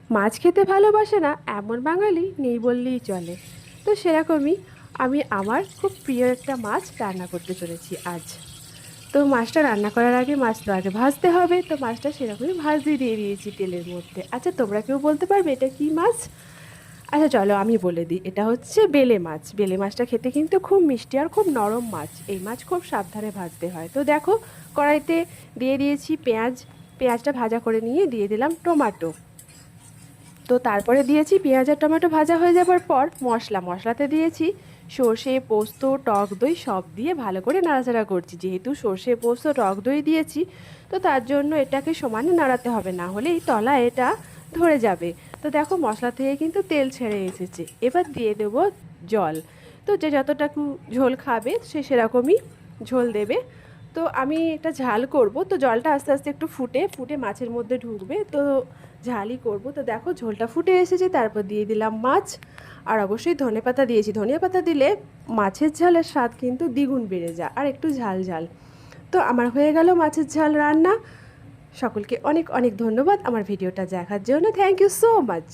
মাছ খেতে ভালোবাসে না এমন বাঙালি নেই বললেই চলে। তো সেরকমই আমি আমার খুব প্রিয় একটা মাছ রান্না করতে চলেছি আজ। তো মাছটা রান্না করার আগে মাছ তো আগে ভাজতে হবে, তো মাছটা সেরকমই ভাজতে দিয়ে দিয়েছি তেলের মধ্যে। আচ্ছা, তোমরা কেউ বলতে পারবে এটা কী মাছ? আচ্ছা চলো আমি বলে দিই, এটা হচ্ছে বেলে মাছ। বেলে মাছটা খেতে কিন্তু খুব মিষ্টি আর খুব নরম মাছ। এই মাছ খুব সাবধানে ভাজতে হয়। তো দেখো, কড়াইতে দিয়ে দিয়েছি পেঁয়াজ। পেঁয়াজটা ভাজা করে নিয়ে দিয়ে দিলাম টমেটো। তো তারপরে দিয়েছি পেঁয়াজ আর টমেটো ভাজা হয়ে যাবার পর মশলাতে দিয়েছি সর্ষে, পোস্ত, টক দই সব দিয়ে ভালো করে নাড়াচাড়া করছি। যেহেতু সর্ষে, পোস্ত, টক দই দিয়েছি, তো তার জন্য এটাকে সমানে নাড়াতে হবে, না হলেই তলায় এটা ধরে যাবে। তো দেখো মশলা থেকে কিন্তু তেল ছেড়ে এসেছে। এবার দিয়ে দেবো জল। তো যে যতটুকু ঝোল খাবে সে সেরকমই ঝোল দেবে। তো আমি একটা ঝাল করব, তো জলটা আস্তে আস্তে একটু ফুটে ফুটে মাছের মধ্যে ঢুকবে, তো ঝালই করব। তো দেখো ঝোলটা ফুটে এসেছে, তারপর দিয়ে দিলাম মাছ। আর অবশ্যই ধনেপাতা দিয়েছি। ধনিয়া দিলে মাছের ঝালের স্বাদ কিন্তু দ্বিগুণ বেড়ে যায়, আর একটু ঝাল ঝাল। তো আমার হয়ে গেল মাছের ঝাল রান্না। সকলকে অনেক অনেক ধন্যবাদ আমার ভিডিওটা দেখার জন্য। Thank you so much.